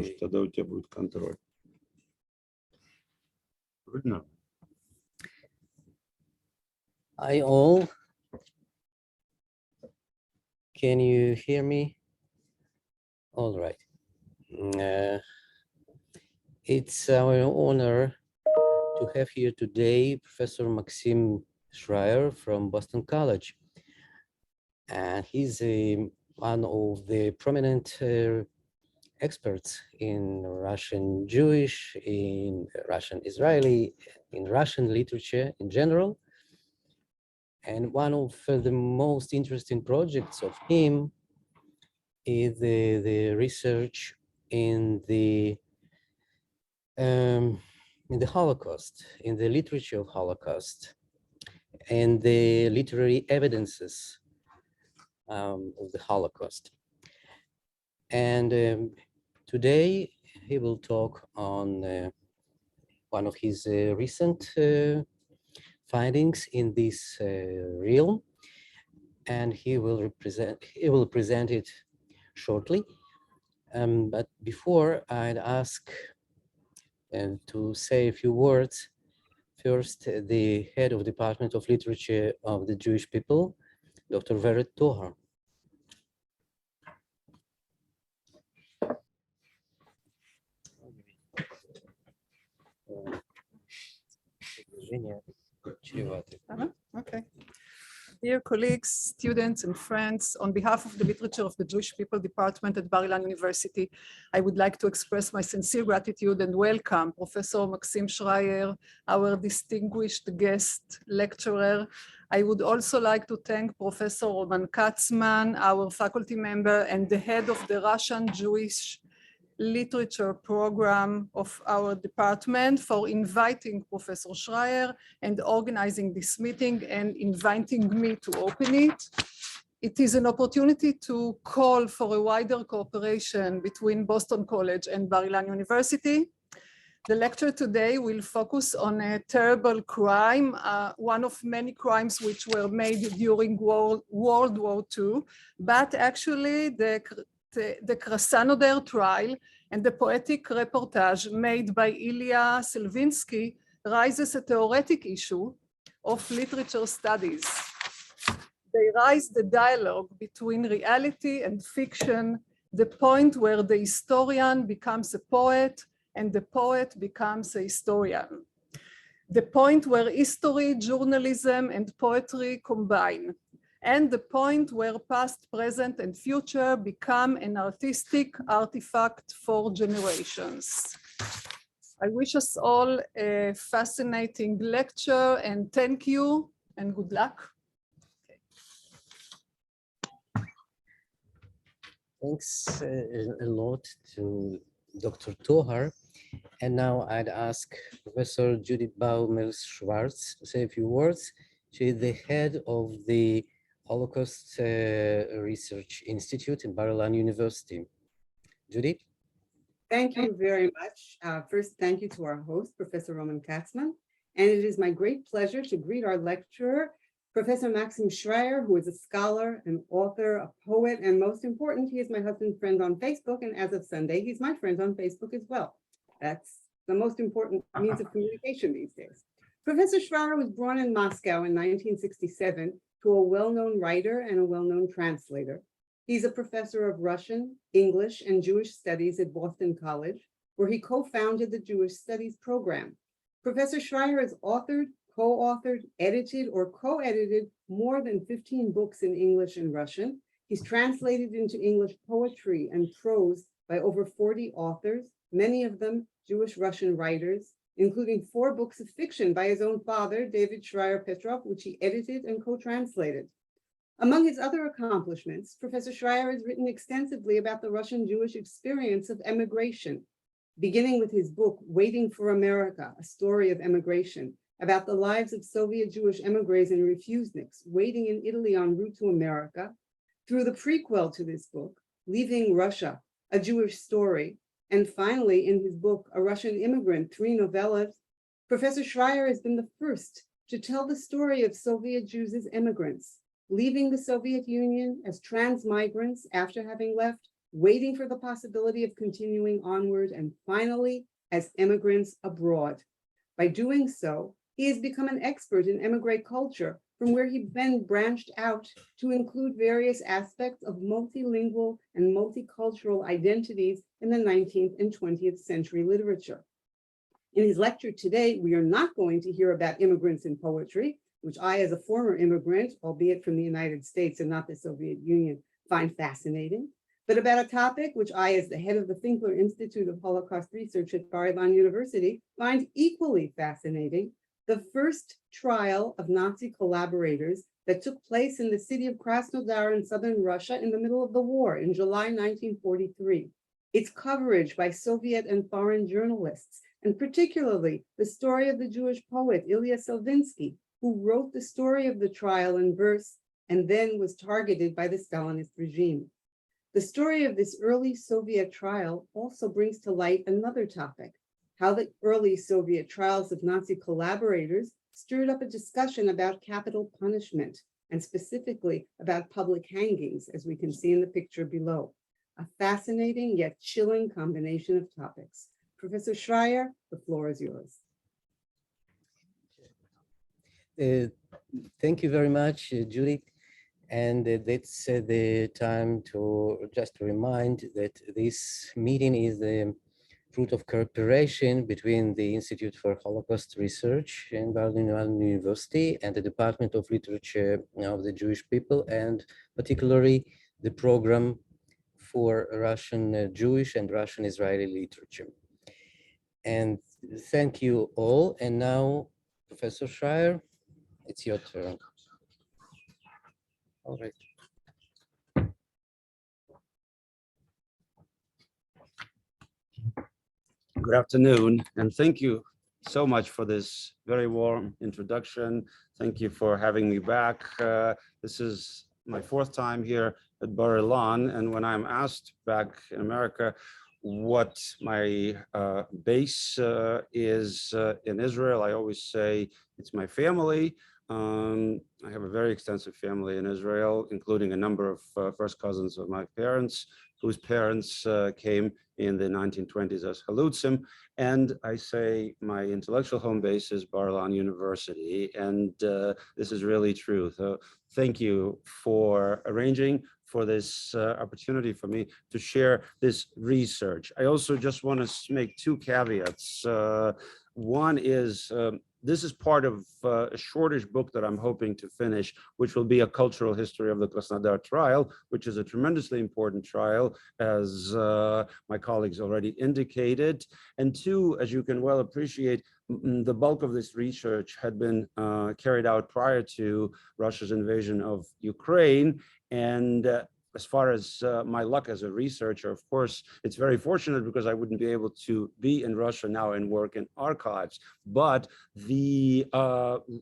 потому что тогда у тебя будет контроль. Видно? Hi all. Can you hear me? All right. It's our honor to have here today Professor Maxim Shrayer from Boston College. And he's one of the prominent experts in Russian Jewish, in Russian Israeli, in Russian literature in general. And one of the most interesting projects of him is the research in the Holocaust, in the literature of Holocaust, and the literary evidences of the Holocaust. And today he will talk on one of his recent findings in this realm, and he will present it shortly. But before, I'd ask to say a few words. First, the head of Department of Literature of the Jewish People, Dr. Veret Tohar. Okay. Dear colleagues, students, and friends, on behalf of the Literature of the Jewish People Department at Bar-Ilan University, I would like to express my sincere gratitude and welcome Professor Maxim Shrayer, our distinguished guest lecturer. I would also like to thank Professor Roman Katzman, our faculty member and the head of the Russian Jewish Literature program of our department, for inviting Professor Shrayer and organizing this meeting and inviting me to open it. It is an opportunity to call for a wider cooperation between Boston College and Bar-Ilan University. The lecture today will focus on a terrible crime, one of many crimes which were made during World War II, but actually the Krasnodar trial and the Poetic Reportage made by Ilya Selvinsky raises a theoretic issue of literature studies. They raise the dialogue between reality and fiction, the point where the historian becomes a poet and the poet becomes a historian. The point where history, journalism, and poetry combine, and the point where past, present, and future become an artistic artifact for generations. I wish us all a fascinating lecture, and thank you and good luck. Thanks a lot to Dr. Tohar. And now I'd ask Professor Judith Baumel-Schwartz to say a few words. She is the head of the Holocaust Research Institute in Bar-Ilan University. Judith? Thank you very much. First, thank you to our host, Professor Roman Katzman. And it is my great pleasure to greet our lecturer, Professor Maxim Shrayer, who is a scholar, an author, a poet, and most important, he is my husband's friend on Facebook. And as of Sunday, he's my friend on Facebook as well. That's the most important means of communication these days. Professor Shrayer was born in Moscow in 1967 to a well-known writer and a well-known translator. He's a professor of Russian, English, and Jewish studies at Boston College, where he co-founded the Jewish Studies program. Professor Shrayer has authored, co-authored, edited, or co-edited more than 15 books in English and Russian. He's translated into English poetry and prose by over 40 authors, many of them Jewish Russian writers, including 4 books of fiction by his own father, David Shrayer Petrov, which he edited and co-translated. Among his other accomplishments, Professor Shrayer has written extensively about the Russian Jewish experience of emigration, beginning with his book, Waiting for America, A Story of Emigration, about the lives of Soviet Jewish emigres and refuseniks waiting in Italy en route to America, through the prequel to this book, Leaving Russia, A Jewish Story, and finally, in his book, A Russian Immigrant, 3 novellas, Professor Shrayer has been the first to tell the story of Soviet Jews as immigrants, leaving the Soviet Union as trans migrants after having left, waiting for the possibility of continuing onward, and finally, as immigrants abroad. By doing so, he has become an expert in emigre culture, from where he then branched out to include various aspects of multilingual and multicultural identities in the 19th and 20th century literature. In his lecture today, we are not going to hear about immigrants in poetry, which I, as a former immigrant, albeit from the United States and not the Soviet Union, find fascinating, but about a topic which I, as the head of the Finkler Institute of Holocaust Research at Bar-Ilan University, find equally fascinating: the first trial of Nazi collaborators that took place in the city of Krasnodar in southern Russia in the middle of the war in July 1943. Its coverage by Soviet and foreign journalists, and particularly the story of the Jewish poet Ilya Selvinsky, who wrote the story of the trial in verse and then was targeted by the Stalinist regime. The story of this early Soviet trial also brings to light another topic: how the early Soviet trials of Nazi collaborators stirred up a discussion about capital punishment, and specifically about public hangings, as we can see in the picture below. A fascinating yet chilling combination of topics. Professor Shrayer, the floor is yours. Thank you very much, Judith. And that's the time to just remind that this meeting is the fruit of cooperation between the Institute for Holocaust Research in Bar-Ilan University and the Department of Literature of the Jewish People, and particularly the program for Russian Jewish and Russian Israeli literature. And thank you all. And now, Professor Shrayer, it's your turn. All right. Good afternoon, and thank you so much for this very warm introduction. Thank you for having me back. This is my fourth time here at Bar-Ilan, and when I'm asked back in America what my base is in Israel, I always say it's my family. I have a very extensive family in Israel, including a number of first cousins of my parents, whose parents came in the 1920s as Halutzim. And I say my intellectual home base is Bar-Ilan University, and this is really true. So thank you for arranging for this opportunity for me to share this research. I also just want to make two caveats. One is this is part of a shortish book that I'm hoping to finish, which will be a cultural history of the Krasnodar trial, which is a tremendously important trial, as my colleagues already indicated. And two, as you can well appreciate, the bulk of this research had been carried out prior to Russia's invasion of Ukraine. And as far as my luck as a researcher, of course, it's very fortunate because I wouldn't be able to be in Russia now and work in archives. But the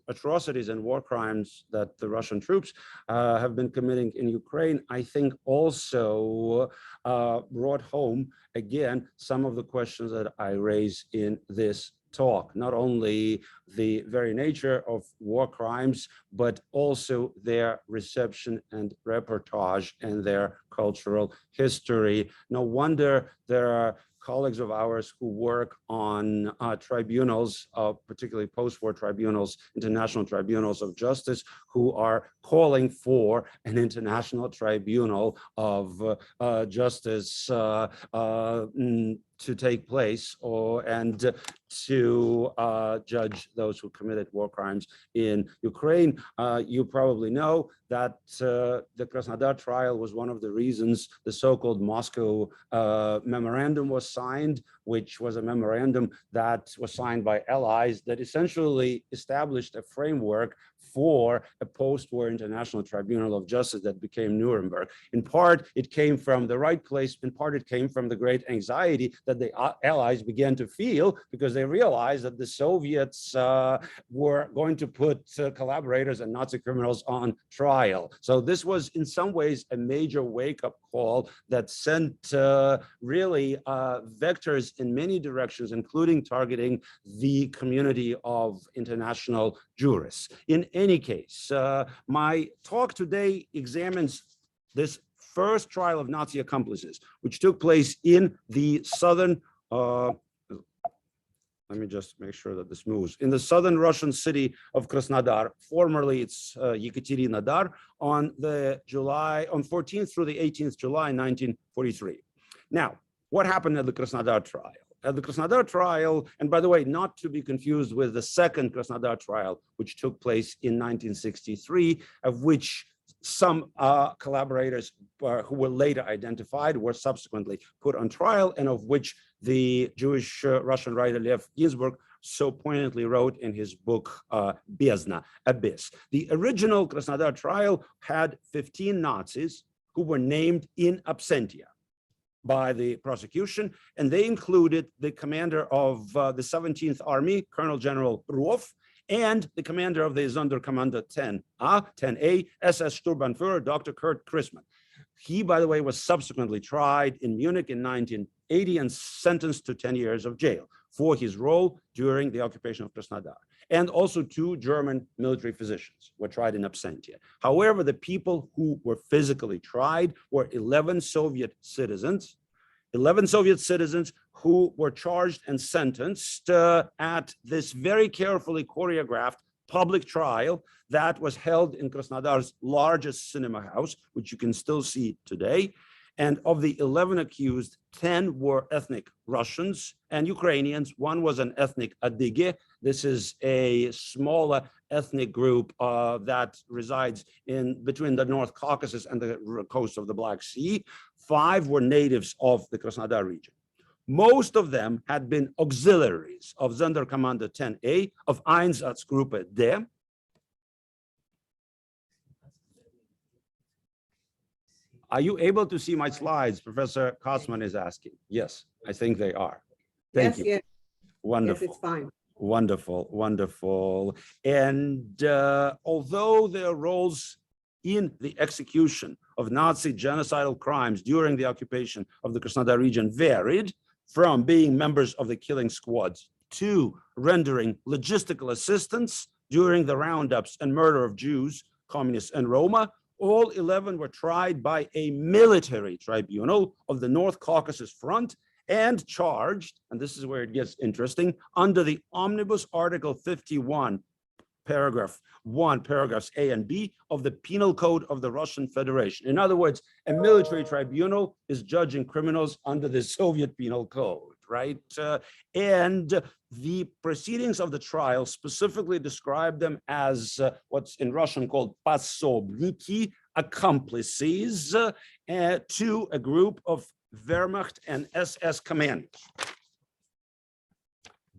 atrocities and war crimes that the Russian troops have been committing in Ukraine, I think also brought home, again, some of the questions that I raise in this talk, not only the very nature of war crimes, but also their reception and reportage and their cultural history. No wonder there are colleagues of ours who work on tribunals, particularly post-war tribunals, international tribunals of justice, who are calling for an international tribunal of justice to take place, and to judge those who committed war crimes in Ukraine. You probably know that the Krasnodar trial was one of the reasons the so-called Moscow memorandum was signed, which was a memorandum that was signed by allies that essentially established a framework for a post-war international tribunal of justice that became Nuremberg. In part, it came from the right place. In part, it came from the great anxiety that the allies began to feel because they realized that the Soviets were going to put collaborators and Nazi criminals on trial. So this was in some ways a major wake-up call that sent really vectors in many directions, including targeting the community of international jurists. In any case, my talk today examines this first trial of Nazi accomplices, which took place in the southern, let me just make sure that this moves, in the southern Russian city of Krasnodar, formerly it's Yekaterinodar, on 14th through the 18th July, 1943. Now, what happened at the Krasnodar trial? At the Krasnodar trial, and by the way, not to be confused with the second Krasnodar trial, which took place in 1963, of which some collaborators who were later identified were subsequently put on trial, and of which the Jewish Russian writer Lev Ginsburg so poignantly wrote in his book, Бездна, Abyss. The original Krasnodar trial had 15 Nazis who were named in absentia by the prosecution, and they included the commander of the 17th Army, Colonel General Ruoff, and the commander of the Sonderkommando 10A, SS Sturmbannführer, Dr. Kurt Chrisman. He, by the way, was subsequently tried in Munich in 1980 and sentenced to 10 years of jail for his role during the occupation of Krasnodar. And also 2 German military physicians were tried in absentia. However, the people who were physically tried were 11 Soviet citizens who were charged and sentenced at this very carefully choreographed public trial that was held in Krasnodar's largest cinema house, which you can still see today. And of the 11 accused, 10 were ethnic Russians and Ukrainians. One was an ethnic Adige. This is a smaller ethnic group that resides in between the North Caucasus and the coast of the Black Sea. 5 were natives of the Krasnodar region. Most of them had been auxiliaries of Sonderkommando 10A, of Einsatzgruppe D. Are you able to see my slides? Professor Kosman is asking. Yes, I think they are. Thank you. Yes. Wonderful. Yes, it's fine. Wonderful, wonderful. And although their roles in the execution of Nazi genocidal crimes during the occupation of the Krasnodar region varied from being members of the killing squads to rendering logistical assistance during the roundups and murder of Jews, communists, and Roma, all 11 were tried by a military tribunal of the North Caucasus Front and charged, and this is where it gets interesting, under the Omnibus Article 51, Paragraph 1, paragraphs A and B of the Penal Code of the Russian Federation. In other words, a military tribunal is judging criminals under the Soviet Penal Code, right? And the proceedings of the trial specifically describe them as what's in Russian called пособники, accomplices to a group of Wehrmacht and SS commanders,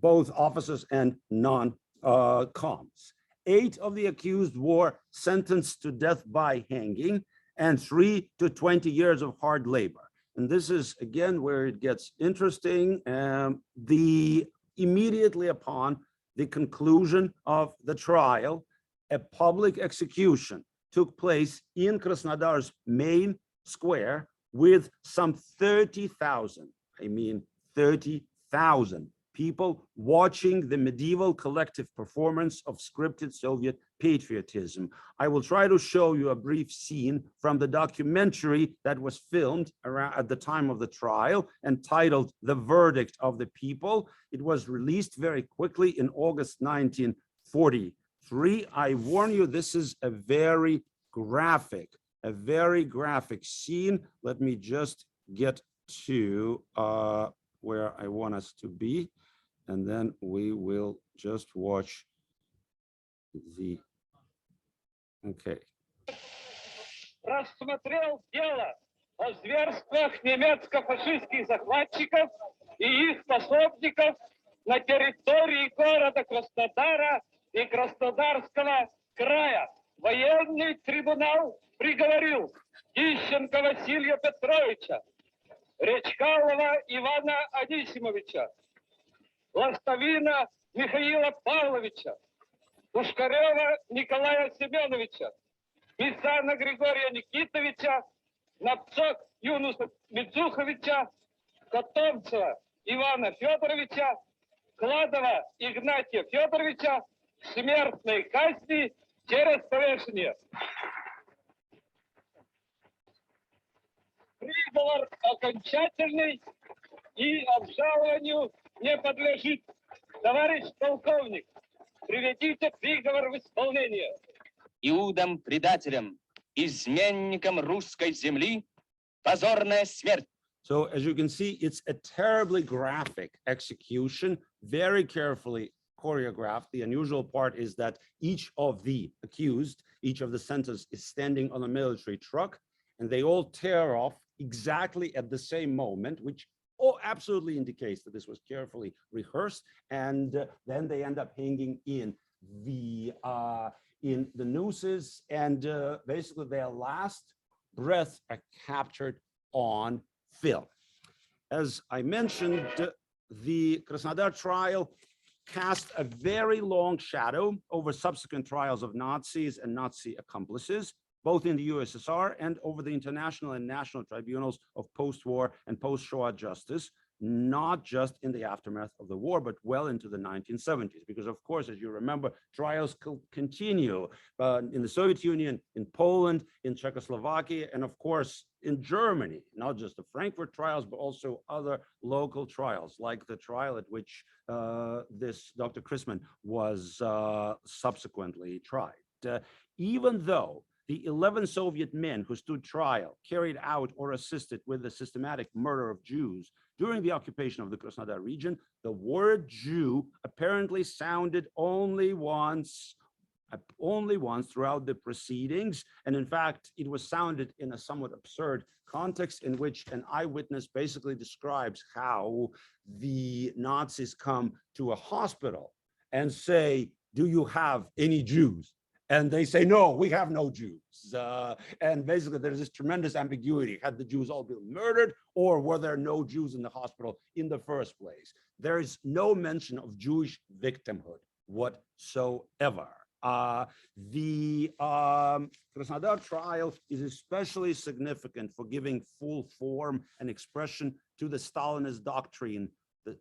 both officers and non-coms. 8 of the accused were sentenced to death by hanging and 3 to 20 years of hard labor. And this is, again, where it gets interesting. Immediately upon the conclusion of the trial, a public execution took place in Krasnodar's main square with some 30,000, I mean 30,000 people watching the medieval collective performance of scripted Soviet patriotism. I will try to show you a brief scene from the documentary that was filmed around at the time of the trial entitled The Verdict of the People. It was released very quickly in August 1943. I warn you, this is a very graphic scene. Let me just get to where I want us to be, and then we will just watch the, okay. Рассмотрел дело о зверствах немецко-фашистских захватчиков и их пособников на территории города Краснодара и Краснодарского края. Военный трибунал приговорил Тищенко Василия Петровича, Речкалова Ивана Анисимовича, Ластовина Михаила Павловича, Пушкарева Николая Семеновича, Писана Григория Никитовича, Напцок Юнуса Мицуховича, Котомцева Ивана Федоровича, Кладова Игнатия Федоровича смертной казни через повешение. Приговор окончательный и обжалованию не подлежит. Товарищ полковник, приведите приговор в исполнение. Иудам-предателям, изменникам русской земли, позорная смерть. So as you can see, it's a terribly graphic execution, very carefully choreographed. The unusual part is that each of the accused, each of the sentenced is standing on a military truck, and they all tear off exactly at the same moment, which absolutely indicates that this was carefully rehearsed. And then they end up hanging in the nooses, and basically their last breaths are captured on film. As I mentioned, the Krasnodar trial cast a very long shadow over subsequent trials of Nazis and Nazi accomplices, both in the USSR and over the international and national tribunals of post-war and post-Shoah justice, not just in the aftermath of the war, but well into the 1970s. Because of course, as you remember, trials continue in the Soviet Union, in Poland, in Czechoslovakia, and of course, in Germany, not just the Frankfurt trials, but also other local trials, like the trial at which this Dr. Chrisman was subsequently tried. Even though the 11 Soviet men who stood trial carried out or assisted with the systematic murder of Jews during the occupation of the Krasnodar region, the word Jew apparently sounded only once throughout the proceedings. And in fact, it was sounded in a somewhat absurd context in which an eyewitness basically describes how the Nazis come to a hospital and say, "Do you have any Jews?" And they say, "No, we have no Jews." And basically there's this tremendous ambiguity. Had the Jews all been murdered, or were there no Jews in the hospital in the first place? There is no mention of Jewish victimhood whatsoever. The Krasnodar trial is especially significant for giving full form and expression to the Stalinist doctrine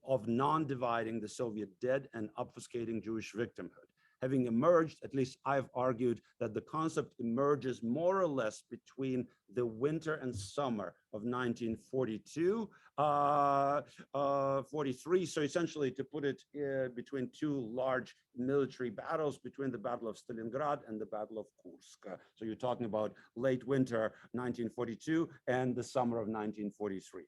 of non-dividing the Soviet dead and obfuscating Jewish victimhood. Having emerged, at least I've argued that the concept emerges more or less between the winter and summer of 1942, 43. So essentially, to put it between two large military battles, between the Battle of Stalingrad and the Battle of Kursk. So you're talking about late winter 1942 and the summer of 1943.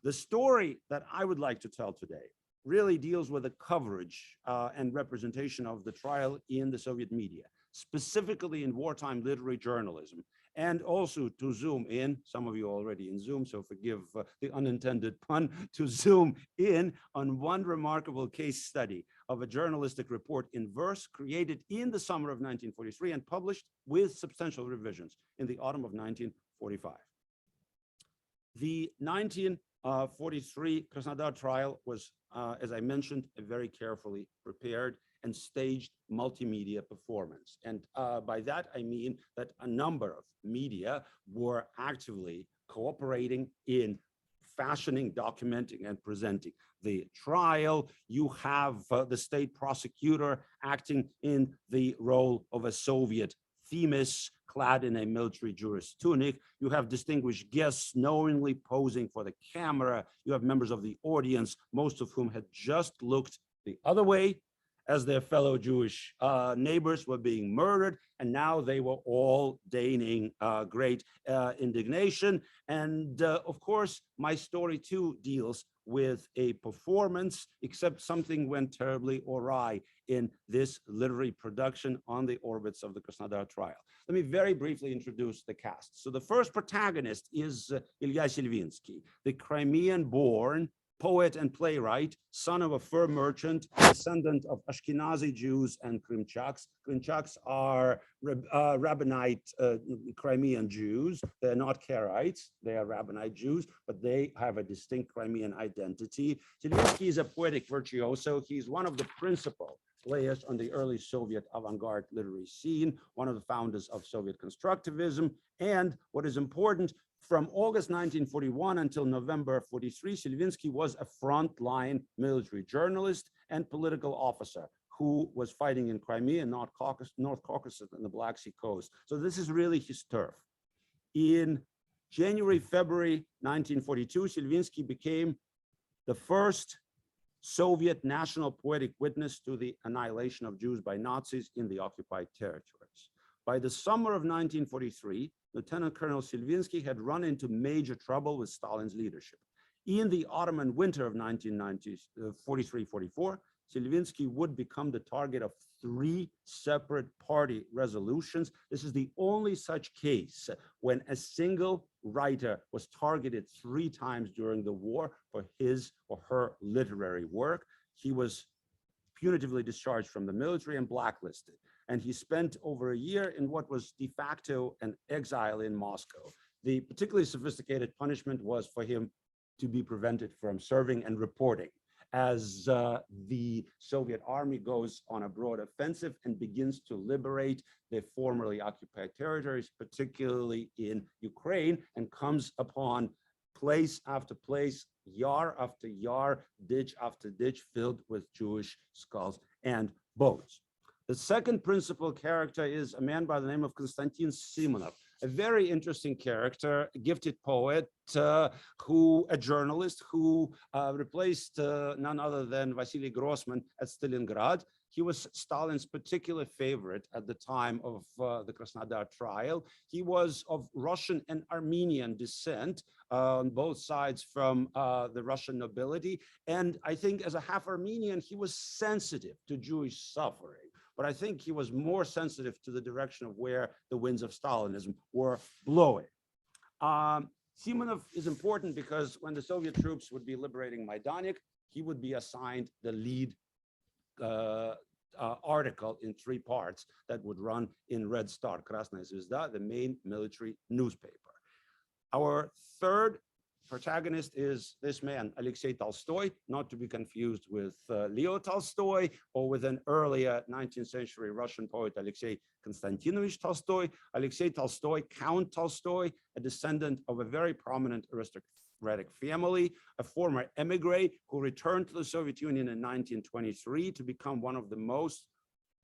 The story that I would like to tell today really deals with the coverage and representation of the trial in the Soviet media, specifically in wartime literary journalism, and also to zoom in, some of you are already in Zoom, so forgive the unintended pun, to zoom in on one remarkable case study of a journalistic report in verse created in the summer of 1943 and published with substantial revisions in the autumn of 1945. The 1943 Krasnodar trial was, as I mentioned, a very carefully prepared and staged multimedia performance. And by that, I mean that a number of media were actively cooperating in fashioning, documenting, and presenting the trial. You have the state prosecutor acting in the role of a Soviet Themis clad in a military jurist's tunic. You have distinguished guests knowingly posing for the camera. You have members of the audience, most of whom had just looked the other way as their fellow Jewish neighbors were being murdered, and now they were all deigning great indignation. And of course, my story too deals with a performance, except something went terribly awry in this literary production on the orbits of the Krasnodar trial. Let me very briefly introduce the cast. So the first protagonist is Ilya Selvinsky, the Crimean-born poet and playwright, son of a fur merchant, descendant of Ashkenazi Jews and Krimchaks. Krimchaks are Rabbinite Crimean Jews. They're not Karaites, they are Rabbinite Jews, but they have a distinct Crimean identity. Selvinsky is a poetic virtuoso. He's one of the principal players on the early Soviet avant-garde literary scene, one of the founders of Soviet constructivism, and what is important, from August 1941 until November 43, Selvinsky was a frontline military journalist and political officer who was fighting in Crimea, North Caucasus, and the Black Sea coast. So this is really his turf. In January, February 1942, Selvinsky became the first Soviet national poetic witness to the annihilation of Jews by Nazis in the occupied territories. By the summer of 1943, Lieutenant Colonel Selvinsky had run into major trouble with Stalin's leadership. In the autumn and winter of 1943-44, Selvinsky would become the target of 3 separate party resolutions. This is the only such case when a single writer was targeted 3 times during the war for his or her literary work. He was punitively discharged from the military and blacklisted. And he spent over a year in what was de facto an exile in Moscow. The particularly sophisticated punishment was for him to be prevented from serving and reporting as the Soviet army goes on a broad offensive and begins to liberate the formerly occupied territories, particularly in Ukraine, and comes upon place after place, yar after yar, ditch after ditch filled with Jewish skulls and bones. The second principal character is a man by the name of Konstantin Simonov, a very interesting character, a gifted poet, a journalist who replaced none other than Vasily Grossman at Stalingrad. He was Stalin's particular favorite at the time of the Krasnodar trial. He was of Russian and Armenian descent on both sides from the Russian nobility. And I think as a half Armenian, he was sensitive to Jewish suffering. But I think he was more sensitive to the direction of where the winds of Stalinism were blowing. Simonov is important because when the Soviet troops would be liberating Majdanek, he would be assigned the lead article in 3 parts that would run in Red Star, Krasnaya Zvezda, the main military newspaper. Our third protagonist is this man, Alexei Tolstoy, not to be confused with Leo Tolstoy or with an earlier 19th century Russian poet, Alexei Konstantinovich Tolstoy. Alexei Tolstoy, Count Tolstoy, a descendant of a very prominent aristocratic family, a former emigre who returned to the Soviet Union in 1923 to become one of the most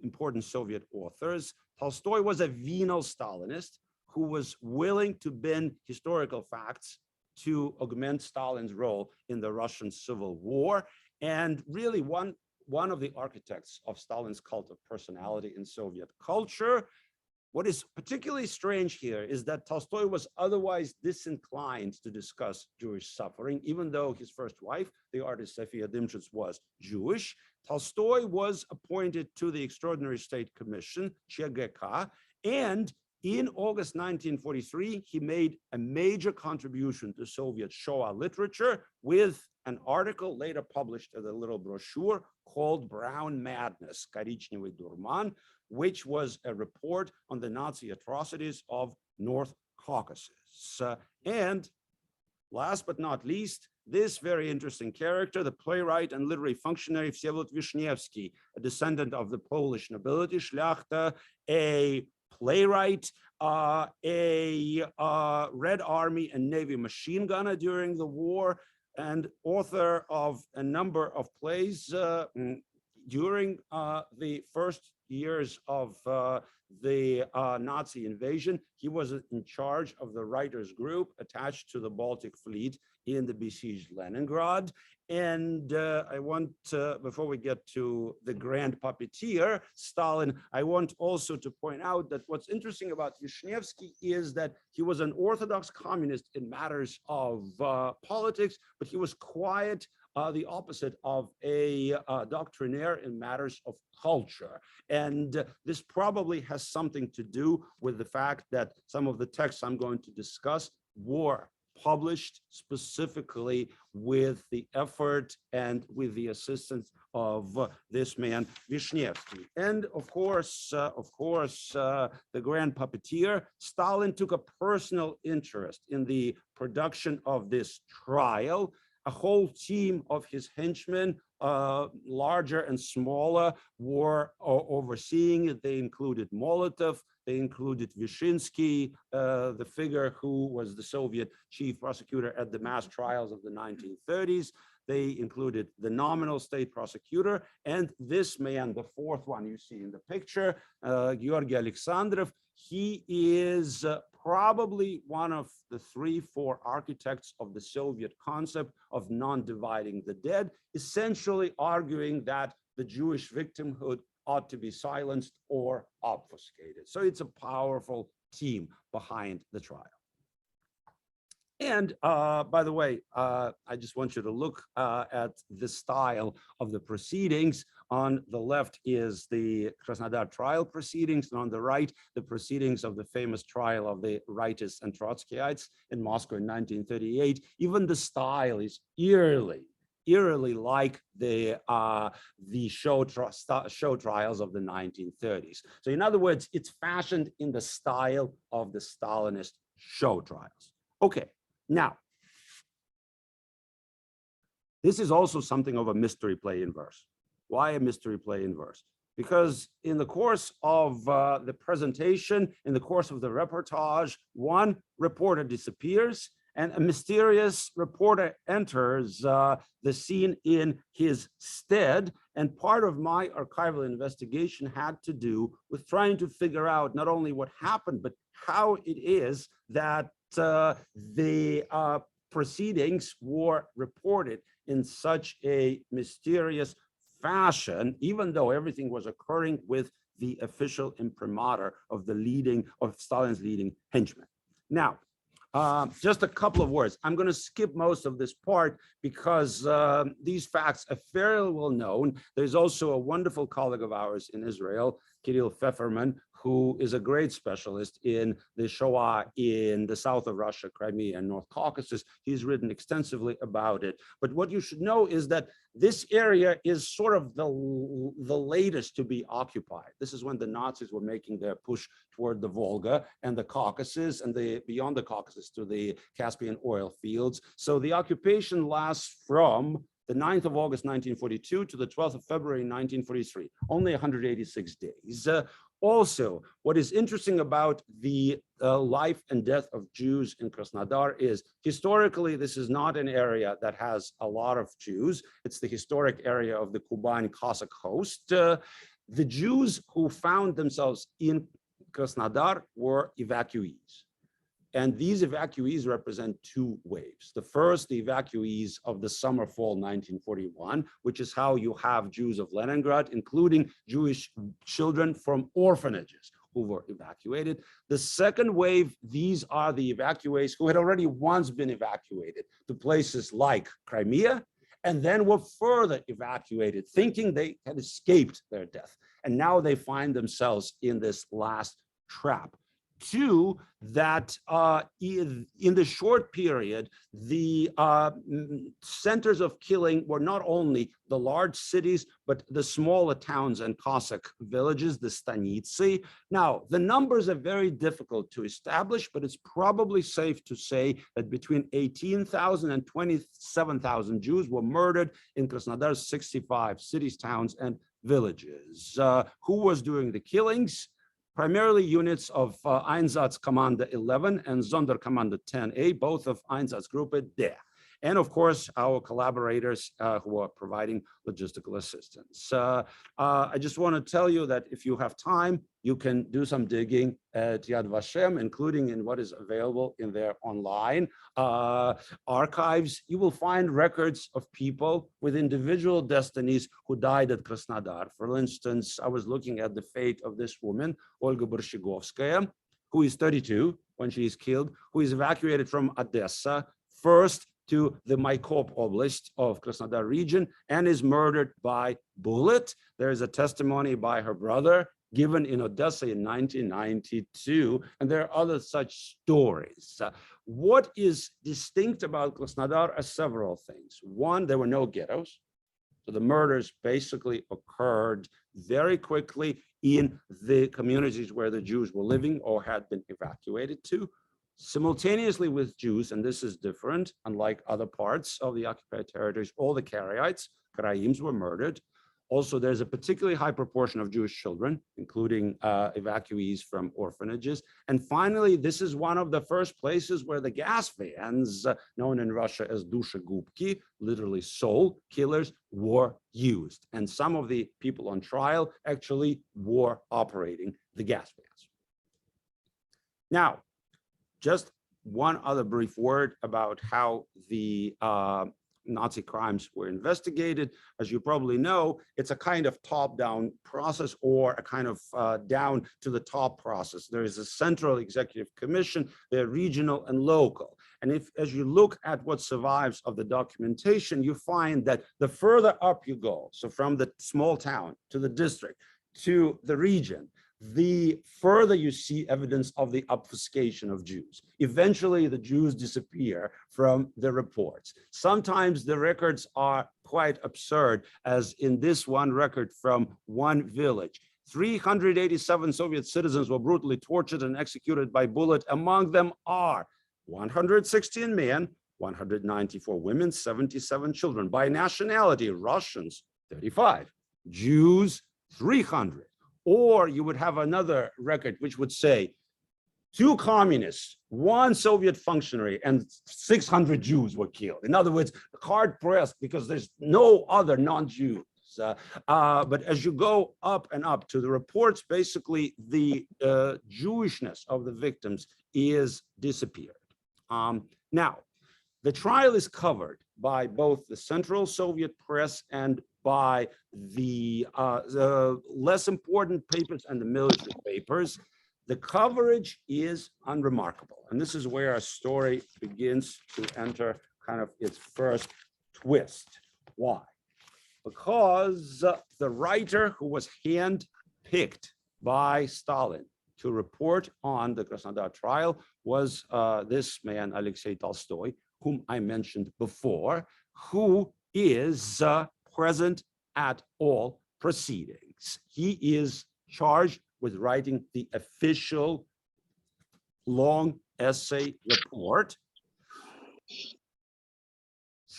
important Soviet authors. Tolstoy was a venal Stalinist who was willing to bend historical facts to augment Stalin's role in the Russian Civil War, and really one of the architects of Stalin's cult of personality in Soviet culture. What is particularly strange here is that Tolstoy was otherwise disinclined to discuss Jewish suffering, even though his first wife, the artist Sofia Dymchits, was Jewish. Tolstoy was appointed to the Extraordinary State Commission, ЧГК, and in August 1943, he made a major contribution to Soviet Shoah literature with an article later published as a little brochure called Brown Madness, Korичневый Durman, which was a report on the Nazi atrocities of North Caucasus. And last but not least, this very interesting character, the playwright and literary functionary Всеволод Wisniewski, a descendant of the Polish nobility, Szlachta, a playwright, a Red Army and Navy machine gunner during the war, and author of a number of plays during the first years of the Nazi invasion. He was in charge of the writers group attached to the Baltic Fleet in the besieged Leningrad. And I want, before we get to the grand puppeteer, Stalin, I want also to point out that what's interesting about Wisniewski is that he was an orthodox communist in matters of politics, but he was quite the opposite of a doctrinaire in matters of culture. And this probably has something to do with the fact that some of the texts I'm going to discuss were published specifically with the effort and with the assistance of this man, Wisniewski. And of course, the grand puppeteer, Stalin took a personal interest in the production of this trial. A whole team of his henchmen, larger and smaller, were overseeing it. They included Molotov, they included Vyshinsky, the figure who was the Soviet chief prosecutor at the mass trials of the 1930s. They included the nominal state prosecutor, and this man, the fourth one you see in the picture, Georgy Alexandrov. He is probably one of the 3-4 architects of the Soviet concept of non-dividing the dead, essentially arguing that the Jewish victimhood ought to be silenced or obfuscated. So it's a powerful team behind the trial. And by the way, I just want you to look at the style of the proceedings. On the left is the Krasnodar trial proceedings, and on the right, the proceedings of the famous trial of the rightists and Trotskyites in Moscow in 1938. Even the style is eerily like the show trials of the 1930s. So in other words, it's fashioned in the style of the Stalinist show trials. Okay. Now, this is also something of a mystery play in verse. Why a mystery play in verse? Because in the course of the presentation, in the course of the reportage, one reporter disappears and a mysterious reporter enters the scene in his stead. And part of my archival investigation had to do with trying to figure out not only what happened, but how it is that the proceedings were reported in such a mysterious fashion, even though everything was occurring with the official imprimatur of Stalin's leading henchmen. Now, just a couple of words. I'm going to skip most of this part because these facts are fairly well known. There's also a wonderful colleague of ours in Israel, Kirill Pfefferman, who is a great specialist in the Shoah in the south of Russia, Crimea, and North Caucasus. He's written extensively about it. But what you should know is that this area is sort of the latest to be occupied. This is when the Nazis were making their push toward the Volga and the Caucasus and beyond the Caucasus to the Caspian oil fields. So the occupation lasts from the 9th of August, 1942 to the 12th of February, 1943, only 186 days. Also, what is interesting about the life and death of Jews in Krasnodar is historically, this is not an area that has a lot of Jews. It's the historic area of the Kuban Cossack host. The Jews who found themselves in Krasnodar were evacuees. And these evacuees represent two waves. The first, the evacuees of the summer-fall 1941, which is how you have Jews of Leningrad, including Jewish children from orphanages who were evacuated. The second wave, these are the evacuees who had already once been evacuated to places like Crimea, and then were further evacuated, thinking they had escaped their death. And now they find themselves in this last trap. Two, that in the short period, the centers of killing were not only the large cities, but the smaller towns and Cossack villages, the stanitsi. Now, the numbers are very difficult to establish, but it's probably safe to say that between 18,000 and 27,000 Jews were murdered in Krasnodar's 65 cities, towns, and villages. Who was doing the killings? Primarily units of Einsatzkommando 11 and Sonderkommando 10A, both of Einsatzgruppe D. And of course, our collaborators who are providing logistical assistance. I just want to tell you that if you have time, you can do some digging at Yad Vashem, including in what is available in their online archives. You will find records of people with individual destinies who died at Krasnodar. For instance, I was looking at the fate of this woman, Olga Borshigovskaya, who is 32 when she is killed, who is evacuated from Odessa, first to the Maykop Oblast of Krasnodar region, and is murdered by bullet. There is a testimony by her brother given in Odessa in 1992, and there are other such stories. What is distinct about Krasnodar are several things. One, there were no ghettos. So the murders basically occurred very quickly in the communities where the Jews were living or had been evacuated to. Simultaneously with Jews, and this is different, unlike other parts of the occupied territories, all the Karaites, Karaims, were murdered. Also, there's a particularly high proportion of Jewish children, including evacuees from orphanages. And finally, this is one of the first places where the gas vans, known in Russia as dushegubki, literally soul killers, were used. And some of the people on trial actually were operating the gas vans. Now, just one other brief word about how the Nazi crimes were investigated. As you probably know, it's a kind of top-down process or a kind of down to the top process. There is a central executive commission, they're regional and local. And if, as you look at what survives of the documentation, you find that the further up you go, so from the small town to the district to the region, the further you see evidence of the obfuscation of Jews. Eventually, the Jews disappear from the reports. Sometimes the records are quite absurd, as in this one record from one village. 387 Soviet citizens were brutally tortured and executed by bullet. Among them are 116 men, 194 women, 77 children. By nationality, Russians, 35, Jews, 300. Or you would have another record which would say 2 communists, 1 Soviet functionary, and 600 Jews were killed. In other words, hard pressed because there's no other non-Jews. But as you go up and up to the reports, basically the Jewishness of the victims is disappeared. Now, the trial is covered by both the Central Soviet press and by the less important papers and the military papers. The coverage is unremarkable. And this is where our story begins to enter kind of its first twist. Why? Because the writer who was handpicked by Stalin to report on the Krasnodar trial was this man, Alexei Tolstoy, whom I mentioned before, who is present at all proceedings. He is charged with writing the official long essay report.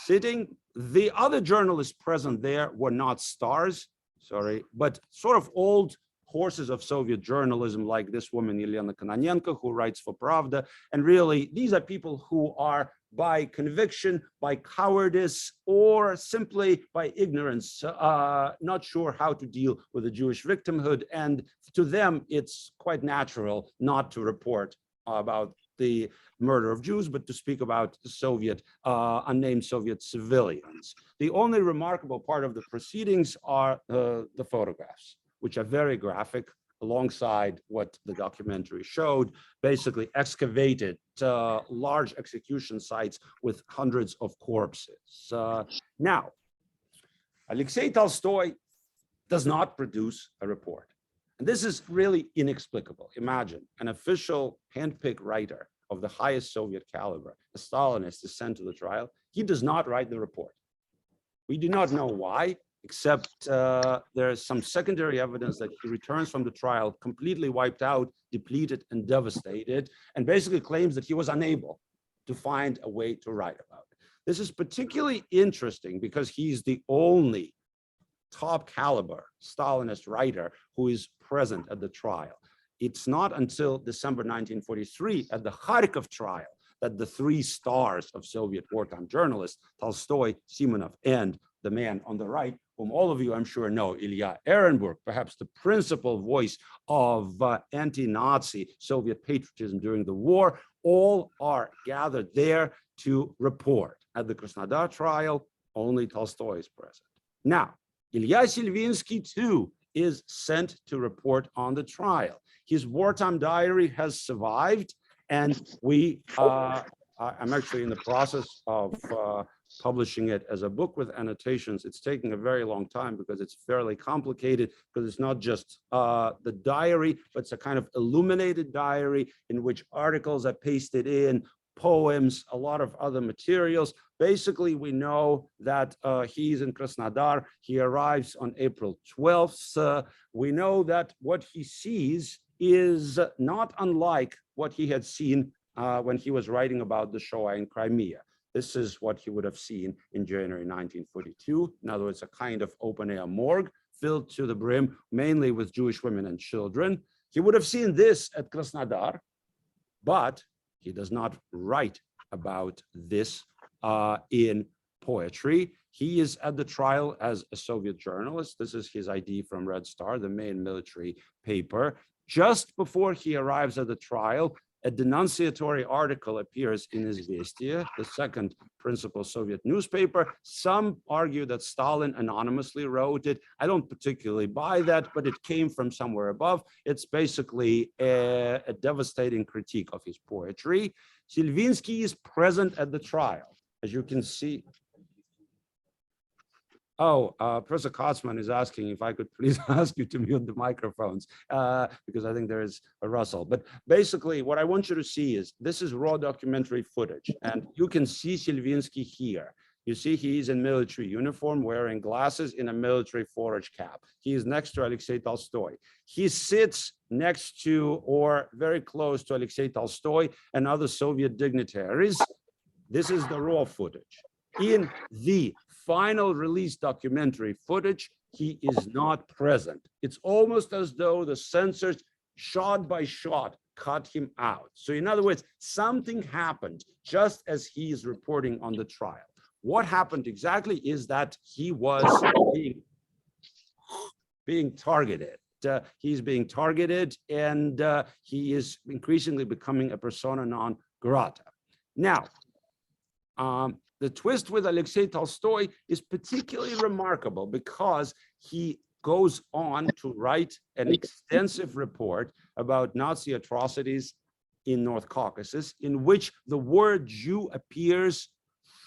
The other journalists present there were not stars, but sort of old horses of Soviet journalism, like this woman, Elena Kononenko, who writes for Pravda. And really, these are people who are by conviction, by cowardice, or simply by ignorance, not sure how to deal with the Jewish victimhood. And to them, it's quite natural not to report about the murder of Jews, but to speak about the Soviet, unnamed Soviet civilians. The only remarkable part of the proceedings are the photographs, which are very graphic, alongside what the documentary showed, basically excavated large execution sites with hundreds of corpses. Now, Alexei Tolstoy does not produce a report. And this is really inexplicable. Imagine an official handpicked writer of the highest Soviet caliber, a Stalinist, is sent to the trial. He does not write the report. We do not know why, except there is some secondary evidence that he returns from the trial completely wiped out, depleted, and devastated, and basically claims that he was unable to find a way to write about it. This is particularly interesting because he's the only top caliber Stalinist writer who is present at the trial. It's not until December 1943 at the Kharkov trial that the 3 stars of Soviet wartime journalists, Tolstoy, Simonov, and the man on the right, whom all of you I'm sure know, Ilya Ehrenburg, perhaps the principal voice of anti-Nazi Soviet patriotism during the war, all are gathered there to report. At the Krasnodar trial, only Tolstoy is present. Now, Ilya Selvinsky too is sent to report on the trial. His wartime diary has survived, and I'm actually in the process of publishing it as a book with annotations. It's taking a very long time because it's fairly complicated, because it's not just the diary, but it's a kind of illuminated diary in which articles are pasted in, poems, a lot of other materials. Basically, we know that he's in Krasnodar. He arrives on April 12th. We know that what he sees is not unlike what he had seen when he was writing about the Shoah in Crimea. This is what he would have seen in January 1942. In other words, a kind of open-air morgue filled to the brim, mainly with Jewish women and children. He would have seen this at Krasnodar, but he does not write about this in poetry. He is at the trial as a Soviet journalist. This is his ID from Red Star, the main military paper. Just before he arrives at the trial, A denunciatory article appears in Izvestia, the second principal Soviet newspaper. Some argue that Stalin anonymously wrote it. I don't particularly buy that, but it came from somewhere above. It's basically a devastating critique of his poetry. Selvinsky is present at the trial, as you can see. Oh, Professor Katzman is asking if I could please ask you to mute the microphones, because I think there is a rustle. But basically, what I want you to see is this is raw documentary footage, and you can see Selvinsky here. You see he is in military uniform, wearing glasses in a military forage cap. He is next to Alexei Tolstoy. He sits next to or very close to Alexei Tolstoy and other Soviet dignitaries. This is the raw footage. In the final release documentary footage, he is not present. It's almost as though the censors shot by shot cut him out. So in other words, something happened just as he is reporting on the trial. What happened exactly is that he was being targeted. He's being targeted, and he is increasingly becoming a persona non grata. Now, the twist with Alexei Tolstoy is particularly remarkable because he goes on to write an extensive report about Nazi atrocities in North Caucasus, in which the word Jew appears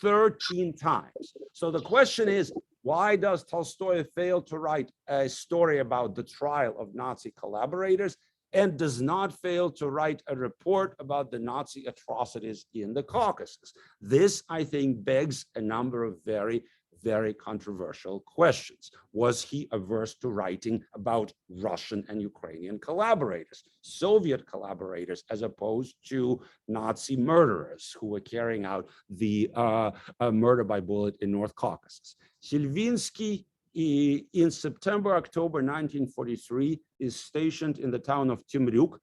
13 times. So the question is, why does Tolstoy fail to write a story about the trial of Nazi collaborators and does not fail to write a report about the Nazi atrocities in the Caucasus? This, I think, begs a number of very, very controversial questions. Was he averse to writing about Russian and Ukrainian collaborators, Soviet collaborators, as opposed to Nazi murderers who were carrying out the murder by bullet in North Caucasus? Selvinsky, in September, October 1943, is stationed in the town of Temryuk,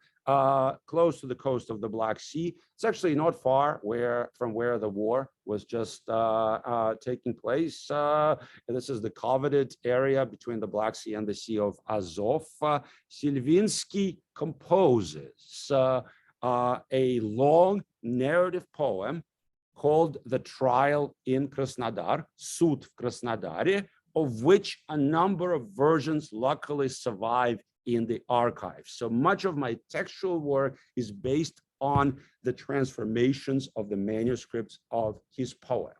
close to the coast of the Black Sea. It's actually not far from where the war was just taking place. This is the coveted area between the Black Sea and the Sea of Azov. Selvinsky composes a long narrative poem called The Trial in Krasnodar, Sud v Krasnodare, of which a number of versions luckily survive in the archives. So much of my textual work is based on the transformations of the manuscripts of his poem.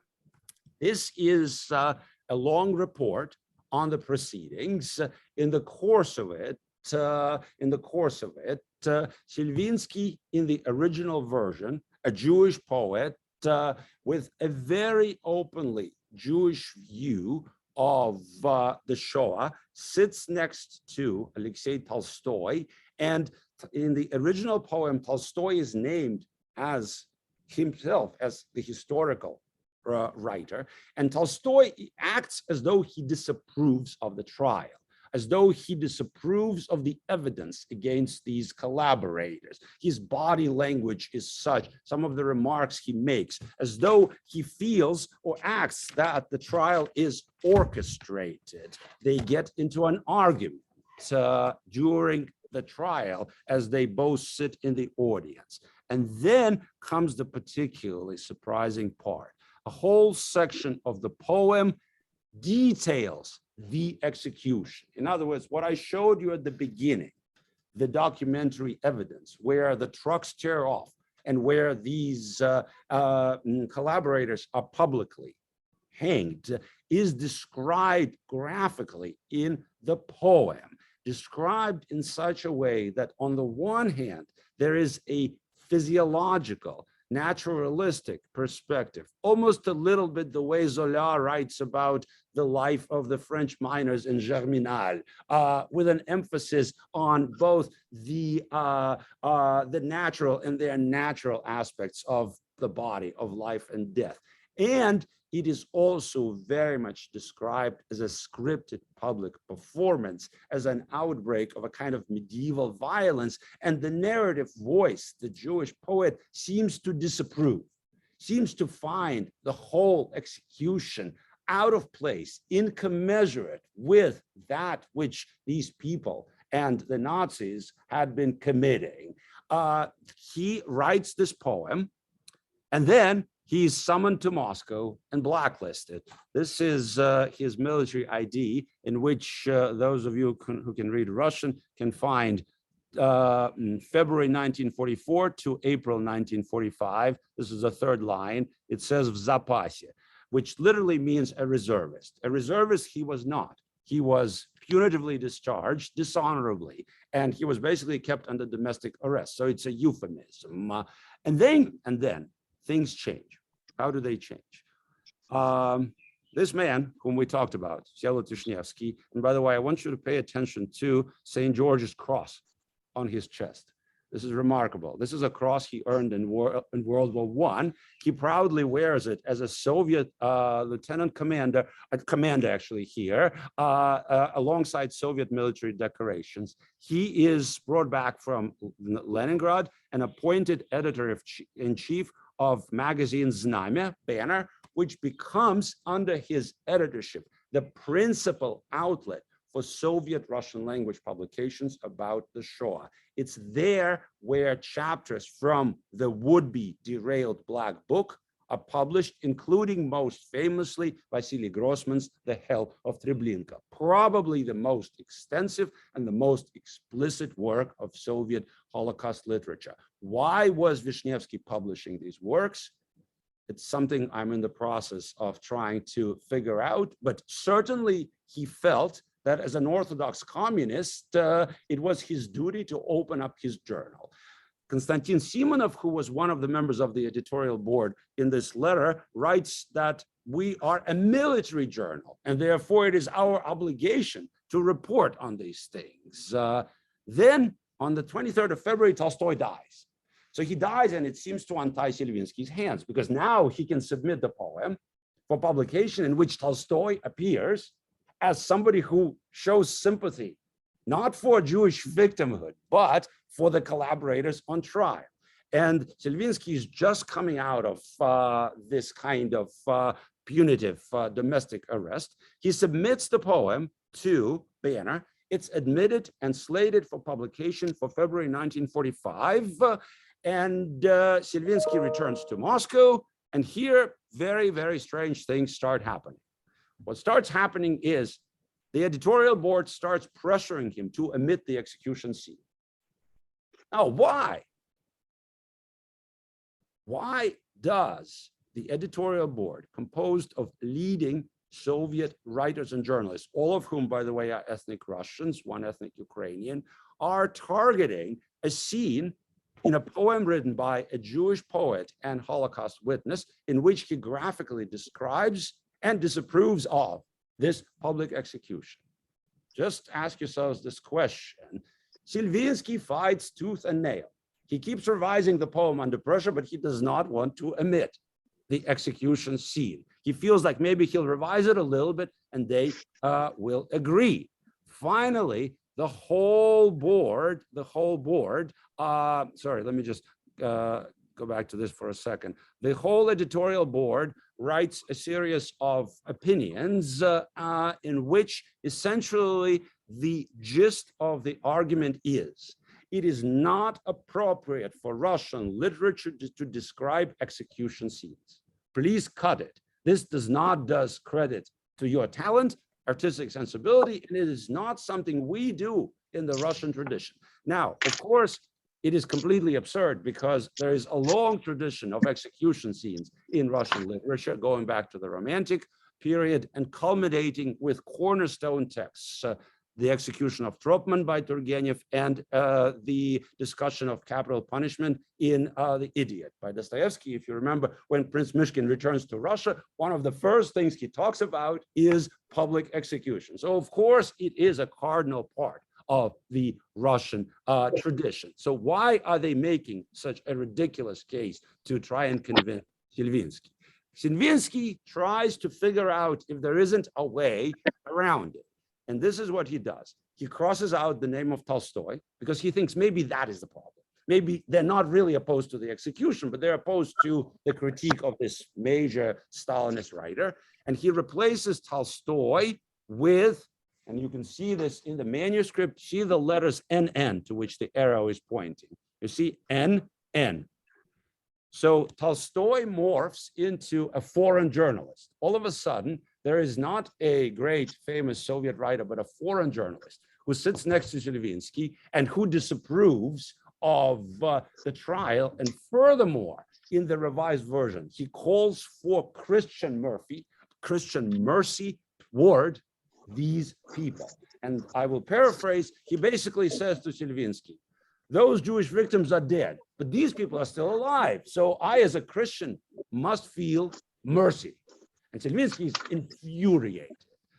This is a long report on the proceedings. In the course of it, Selvinsky, in the original version, a Jewish poet with a very openly Jewish view of the Shoah, sits next to Alexei Tolstoy. And in the original poem, Tolstoy is named as himself, as the historical writer. And Tolstoy acts as though he disapproves of the trial, as though he disapproves of the evidence against these collaborators. His body language is such, some of the remarks he makes, as though he feels or acts that the trial is orchestrated. They get into an argument during the trial as they both sit in the audience. And then comes the particularly surprising part. A whole section of the poem details the execution. In other words, what I showed you at the beginning, the documentary evidence where the trucks tear off and where these collaborators are publicly hanged, is described graphically in the poem, described in such a way that on the one hand, there is a physiological, naturalistic perspective, almost a little bit the way Zola writes about the life of the French miners in Germinal, with an emphasis on both the natural and their natural aspects of the body, of life and death. And it is also very much described as a scripted public performance, as an outbreak of a kind of medieval violence. And the narrative voice, the Jewish poet, seems to disapprove, seems to find the whole execution out of place, incommensurate with that which these people and the Nazis had been committing. he writes this poem, and then he's summoned to Moscow and blacklisted. This is his military ID, in which those of you who can read Russian can find February 1944 to April 1945. This is the third line. It says "v запасе," which literally means a reservist. A reservist he was not. He was punitively discharged, dishonorably, and he was basically kept under domestic arrest. So it's a euphemism. And then things change. How do they change? This man, whom we talked about, Selvinsky, and by the way, I want you to pay attention to St. George's cross on his chest. This is remarkable. This is a cross he earned in World War I. He proudly wears it as a Soviet lieutenant commander, actually here, alongside Soviet military decorations. He is brought back from Leningrad and appointed editor-in-chief of magazine Znamya, Banner, which becomes, under his editorship, the principal outlet for Soviet Russian language publications about the Shoah. It's there where chapters from the would-be derailed Black Book are published, including most famously Vasily Grossman's The Hell of Treblinka, probably the most extensive and the most explicit work of Soviet Holocaust literature. Why was Vishnevsky publishing these works? It's something I'm in the process of trying to figure out, but certainly he felt that as an Orthodox communist, it was his duty to open up his journal. Konstantin Simonov, who was one of the members of the editorial board in this letter, writes that we are a military journal, and therefore it is our obligation to report on these things. Then on the 23rd of February, Tolstoy dies. So he dies, and it seems to untie Selvinsky's hands, because now he can submit the poem for publication, in which Tolstoy appears as somebody who shows sympathy, not for Jewish victimhood, but for the collaborators on trial. And Selvinsky is just coming out of this kind of punitive domestic arrest. He submits the poem to Banner. It's admitted and slated for publication for February 1945. And Selvinsky returns to Moscow. And here, very, very strange things start happening. What starts happening is the editorial board starts pressuring him to omit the execution scene. Now, why? Why does the editorial board, composed of leading Soviet writers and journalists, all of whom, by the way, are ethnic Russians, one ethnic Ukrainian, are targeting a scene in a poem written by a Jewish poet and Holocaust witness, in which he graphically describes and disapproves of this public execution? Just ask yourselves this question. Selvinsky fights tooth and nail. He keeps revising the poem under pressure, but he does not want to omit the execution scene. He feels like maybe he'll revise it a little bit and they will agree. Finally, the whole board, sorry, let me just go back to this for a second. The whole editorial board writes a series of opinions in which essentially the gist of the argument is, it is not appropriate for Russian literature to describe execution scenes. Please cut it. This does not do credit to your talent, artistic sensibility, and it is not something we do in the Russian tradition. Now, of course, it is completely absurd because there is a long tradition of execution scenes in Russian literature, going back to the Romantic period and culminating with cornerstone texts, the execution of Tropman by Turgenev and the discussion of capital punishment in The Idiot by Dostoevsky. If you remember, when Prince Myshkin returns to Russia, one of the first things he talks about is public execution. So of course, it is a cardinal part of the Russian tradition. So why are they making such a ridiculous case to try and convince Selvinsky? Selvinsky tries to figure out if there isn't a way around it. And this is what he does. He crosses out the name of Tolstoy because he thinks maybe that is the problem. Maybe they're not really opposed to the execution, but they're opposed to the critique of this major Stalinist writer. And he replaces Tolstoy with, and you can see this in the manuscript, see the letters NN to which the arrow is pointing. You see, N. So Tolstoy morphs into a foreign journalist. All of a sudden, there is not a great famous Soviet writer, but a foreign journalist who sits next to Selvinsky and who disapproves of the trial. And furthermore, in the revised version, he calls for Christian mercy toward these people. And I will paraphrase, he basically says to Selvinsky, those Jewish victims are dead, but these people are still alive. So I, as a Christian, must feel mercy. And Selvinsky is infuriated.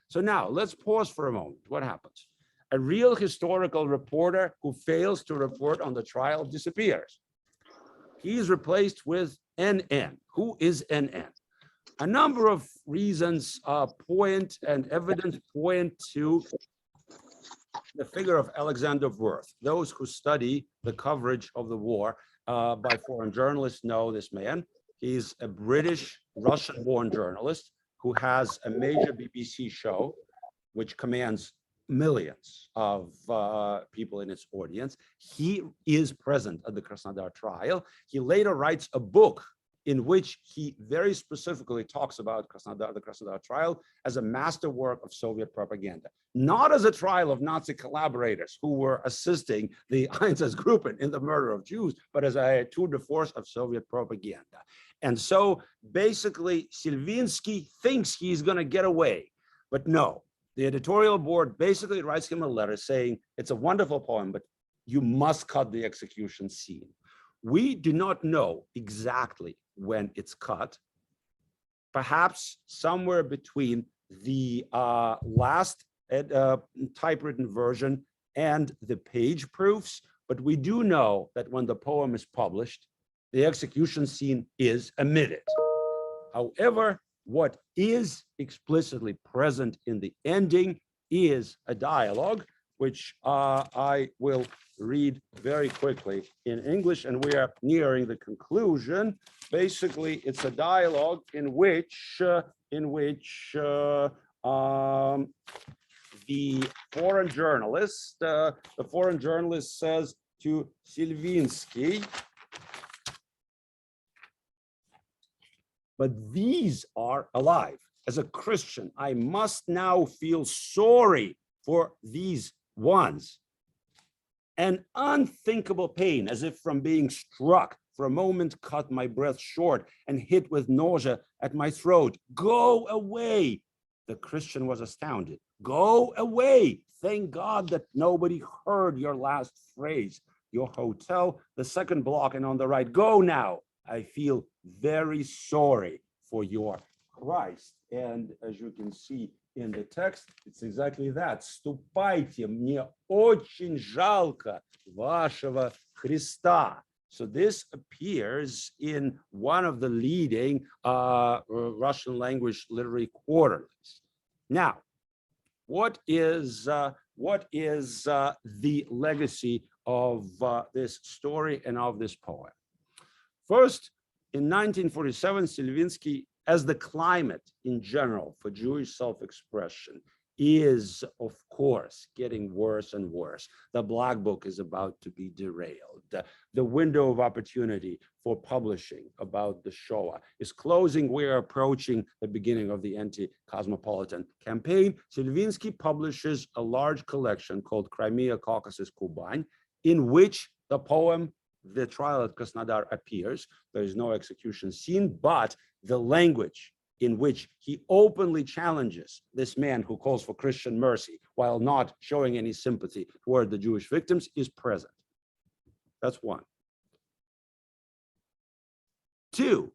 So now let's pause for a moment. What happens? A real historical reporter who fails to report on the trial disappears. He is replaced with NN. Who is NN? A number of reasons point and evidence point to the figure of Alexander Wirth. Those who study the coverage of the war by foreign journalists know this man. He's a British, Russian-born journalist who has a major BBC show, which commands millions of people in its audience. He is present at the Krasnodar trial. He later writes a book in which he very specifically talks about the Krasnodar trial as a masterwork of Soviet propaganda, not as a trial of Nazi collaborators who were assisting the Einsatzgruppen in the murder of Jews, but as a tour de force of Soviet propaganda. And so basically, Selvinsky thinks he's going to get away, but no. The editorial board basically writes him a letter saying, it's a wonderful poem, but you must cut the execution scene. We do not know exactly when it's cut, perhaps somewhere between the last typewritten version and the page proofs, but we do know that when the poem is published, the execution scene is omitted. However, what is explicitly present in the ending is a dialogue, which I will read very quickly in English, and we are nearing the conclusion. Basically, it's a dialogue in which the foreign journalist says to Selvinsky, but these are alive. As a Christian, I must now feel sorry for these ones. An unthinkable pain, as if from being struck, for a moment cut my breath short and hit with nausea at my throat. Go away. The Christian was astounded. Go away. Thank God that nobody heard your last phrase. Your hotel, the second block and on the right. Go now. I feel very sorry for your Christ. And as you can see in the text, it's exactly that. Ступайте, мне очень жалко вашего Христа. So this appears in one of the leading Russian language literary quarterlies. Now, what is the legacy of this story and of this poem? First, in 1947, Selvinsky, as the climate in general for Jewish self-expression is, of course, getting worse and worse. The Black Book is about to be derailed. The window of opportunity for publishing about the Shoah is closing. We're approaching the beginning of the anti-cosmopolitan campaign. Selvinsky publishes a large collection called Crimea, Caucasus, Kuban, in which the poem, The Trial at Krasnodar, appears. There is no execution scene, but the language in which he openly challenges this man who calls for Christian mercy while not showing any sympathy toward the Jewish victims is present. That's one. Two,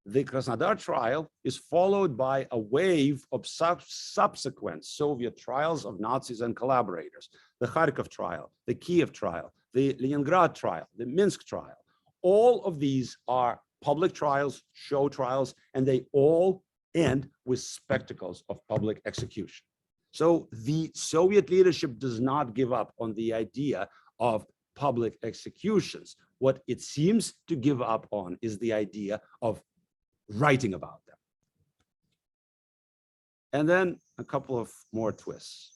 the Krasnodar trial is followed by a wave of subsequent Soviet trials of Nazis and collaborators. The Kharkov trial, the Kiev trial, the Leningrad trial, the Minsk trial. All of these are public trials, show trials, and they all end with spectacles of public execution. So the Soviet leadership does not give up on the idea of public executions. What it seems to give up on is the idea of writing about them. And then a couple of more twists.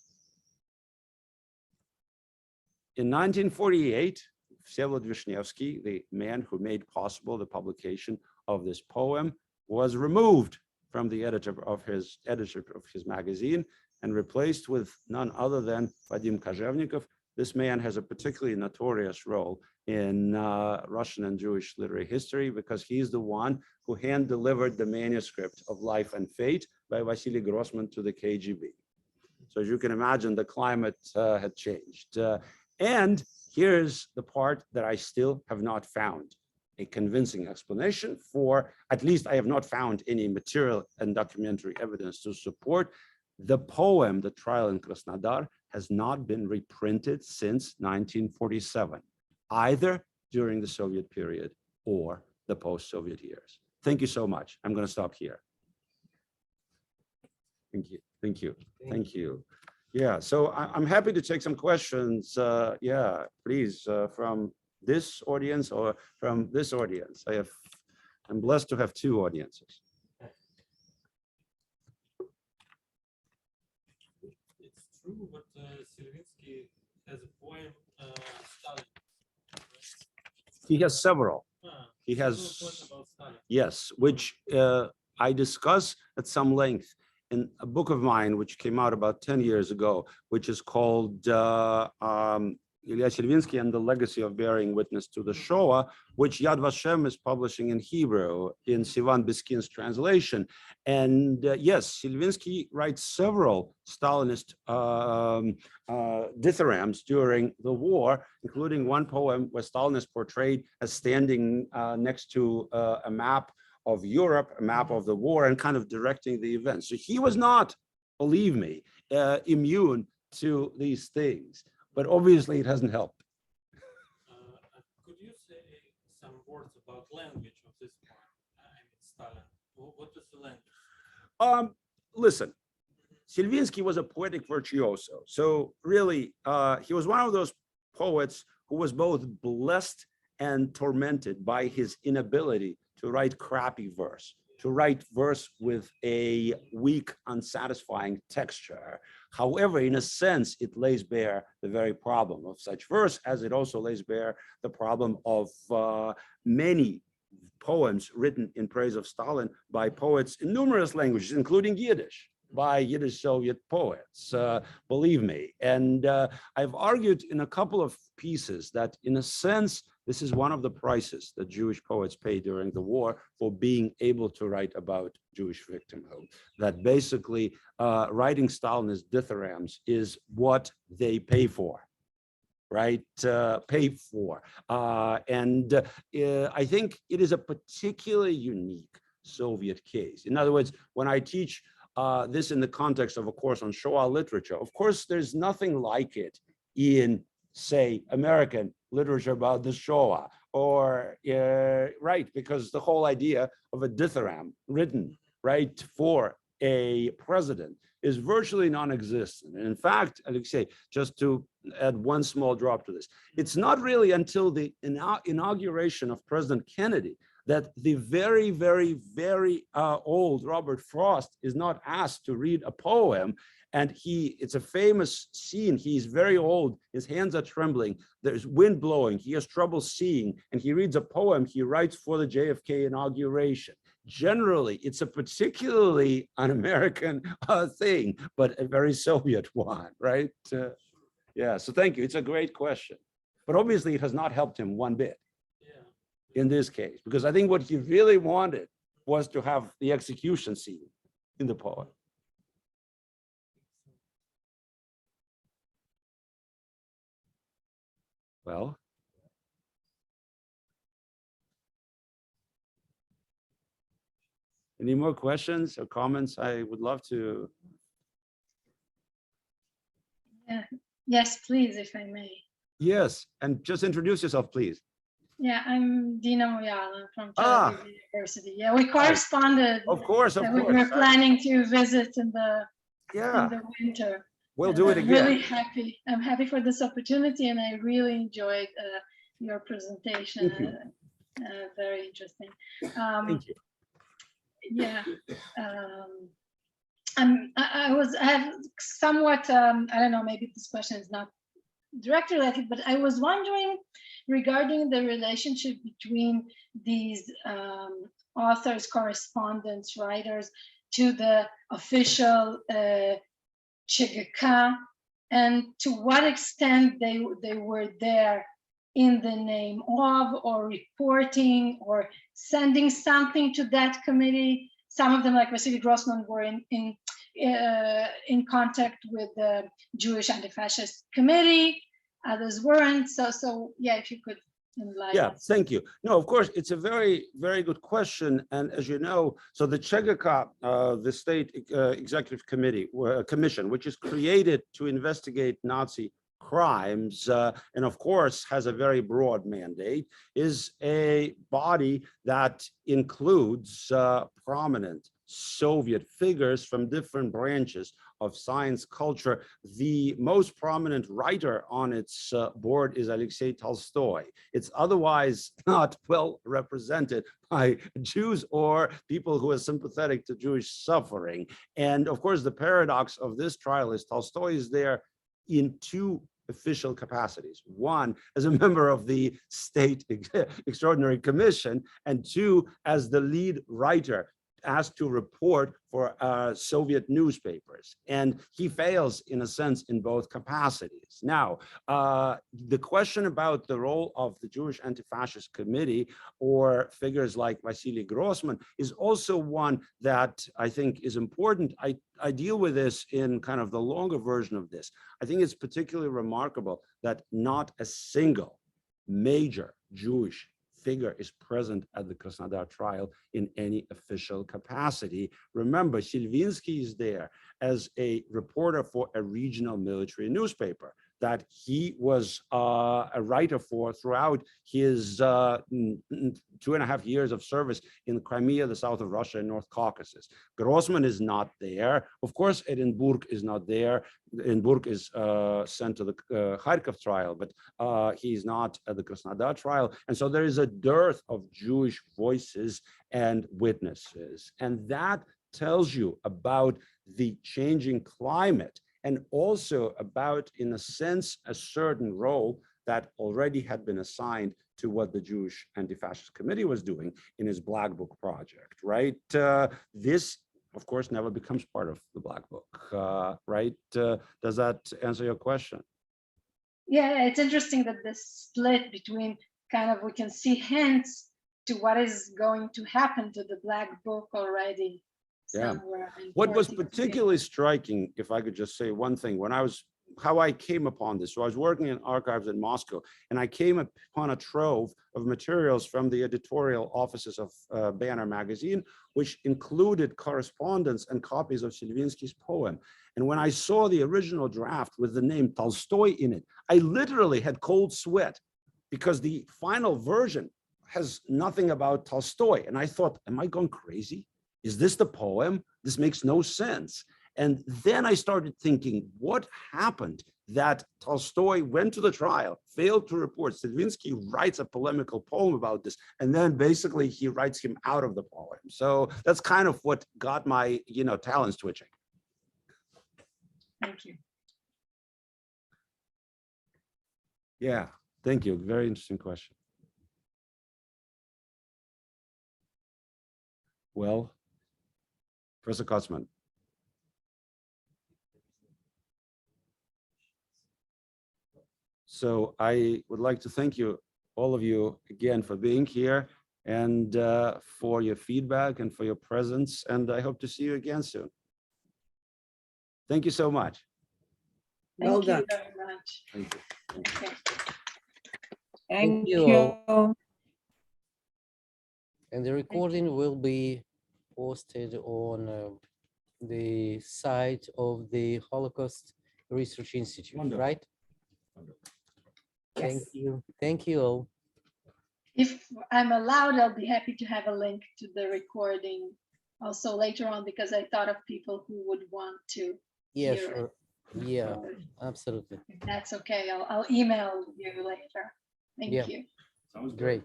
In 1948, Всеволod Vishnevsky, the man who made possible the publication of this poem, was removed from the editor of his magazine and replaced with none other than Vadim Kozhevnikov. This man has a particularly notorious role in Russian and Jewish literary history because he's the one who hand-delivered the manuscript of Life and Fate by Vasily Grossman to the KGB. So as you can imagine, the climate had changed. And here's the part that I still have not found a convincing explanation for. At least I have not found any material and documentary evidence to support. The poem, The Trial in Krasnodar, has not been reprinted since 1947, either during the Soviet period or the post-Soviet years. Thank you so much. I'm going to stop here. Thank you. Thank you. Thank you. Yeah, so I'm happy to take some questions. Yeah, please, from this audience or from this audience. I'm blessed to have two audiences. It's true, but Selvinsky has a poem, Stalin. He has several. He About has, Stalin. yes, which I discuss at some length in a book of mine, which came out about 10 years ago, which is called Ilya Selvinsky and the Legacy of Bearing Witness to the Shoah, which Yad Vashem is publishing in Hebrew in Sivan Biskin's translation. And yes, Selvinsky writes several Stalinist dithyrambs during the war, including one poem where Stalin is portrayed as standing next to a map of Europe, a map of the war, and kind of directing the events. So he was not, believe me, immune to these things. But obviously, it hasn't helped. Could you say some words about language of this poem? Stalin. What is the language? Listen, Selvinsky was a poetic virtuoso. So really, he was one of those poets who was both blessed and tormented by his inability to write crappy verse, to write verse with a weak, unsatisfying texture. However, in a sense, it lays bare the very problem of such verse, as it also lays bare the problem of many poems written in praise of Stalin by poets in numerous languages, including Yiddish, by Yiddish Soviet poets, believe me. And I've argued in a couple of pieces that, in a sense, this is one of the prices that Jewish poets pay during the war for being able to write about Jewish victimhood. That basically writing Stalinist dithyrambs is what they pay for, right? Pay for. And I think it is a particularly unique Soviet case. In other words, when I teach this in the context of a course on Shoah literature, of course, there's nothing like it in, say, American literature about the Shoah, or right, because the whole idea of a dithyramb written right for a president is virtually non-existent. And in fact, Alexei, just to add one small drop to this, it's not really until the inauguration of President Kennedy that the very, very, very old Robert Frost is not asked to read a poem. And it's a famous scene. He's very old. His hands are trembling. There's wind blowing. He has trouble seeing. And he reads a poem he writes for the JFK inauguration. Generally, it's a particularly un-American thing, but a very Soviet one, right? Yeah, so thank you. It's a great question. But obviously, it has not helped him one bit in this case, because I think what he really wanted was to have the execution scene in the poem. Well, any more questions or comments? I would love to. Yeah. Yes, please, if I may. Yes, and just introduce yourself, please. Yeah, I'm Dina Moyala from Tel Aviv University. Yeah, we corresponded. Of course, of We course. were planning to visit in the winter. We'll do it I'm again. really happy. I'm happy for this opportunity, and I really enjoyed your presentation. Thank you. Very interesting. Thank you. Yeah. I have somewhat, I don't know, maybe this question is not directly related, but I was wondering regarding the relationship between these authors, correspondents, writers to the official CGK, and to what extent they were there in the name of, or reporting, or sending something to that committee. Some of them, like Vasily Grossman, were in contact with the Jewish Anti-Fascist Committee. Others weren't. So yeah, if you could enlighten. Yeah, thank you. No, of course, it's a very, very good question. And as you know, so the CGK, the State Executive Commission, which is created to investigate Nazi crimes, and of course has a very broad mandate, is a body that includes prominent Soviet figures from different branches of science, culture. The most prominent writer on its board is Alexei Tolstoy. It's otherwise not well represented by Jews or people who are sympathetic to Jewish suffering. And of course, the paradox of this trial is Tolstoy is there in two official capacities. One, as a member of the State Extraordinary Commission, and two, as the lead writer asked to report for Soviet newspapers. And he fails, in a sense, in both capacities. Now, the question about the role of the Jewish Anti-Fascist Committee or figures like Vasily Grossman is also one that I think is important. I deal with this in kind of the longer version of this. I think it's particularly remarkable that not a single major Jewish figure is present at the Krasnodar trial in any official capacity. Remember, Selvinsky is there as a reporter for a regional military newspaper that he was a writer for throughout his 2.5 years of service in Crimea, the south of Russia, and North Caucasus. Grossman is not there. Of course, Edinburgh is not there. Edinburgh is sent to the Kharkov trial, but he's not at the Krasnodar trial. And so there is a dearth of Jewish voices and witnesses. And that tells you about the changing climate, and also about, in a sense, a certain role that already had been assigned to what the Jewish Anti-Fascist Committee was doing in his Black Book project, right? This, of course, never becomes part of the Black Book, right? Does that answer your question? Yeah, it's interesting that the split between kind of, we can see hints to what is going to happen to the Black Book already. Yeah. What was particularly striking, if I could just say one thing, how I came upon this. So I was working in archives in Moscow, and I came upon a trove of materials from the editorial offices of Banner magazine, which included correspondence and copies of Selvinsky's poem. And when I saw the original draft with the name Tolstoy in it, I literally had cold sweat, because the final version has nothing about Tolstoy. And I thought, am I going crazy? Is this the poem? This makes no sense. And then I started thinking, what happened that Tolstoy went to the trial, failed to report? Selvinsky writes a polemical poem about this, and then basically he writes him out of the poem. So that's kind of what got my, talents twitching. Thank you. Yeah, thank you. Very interesting question. Well, Professor Kotzman. So I would like to thank you, all of you, again for being here, and for your feedback and for your presence. And I hope to see you again soon. Thank you so much. Well Thank done. you very much. Thank you. Okay. Thank you. And the recording will be posted on the site of the Holocaust Research Institute, Wonderful. right? Wonderful. Thank Yes. you. Thank you all. If I'm allowed, I'll be happy to have a link to the recording also later on, because I thought of people who would want to Yeah, hear it. sure. Yeah, So absolutely. if that's okay, I'll email you later. Thank Yeah. you. Sounds Great.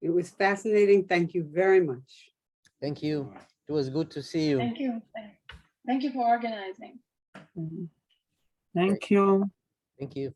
It was fascinating. Thank you very much. Thank you. It was good to see you. Thank you. Thank you for organizing. Thank you. Thank you.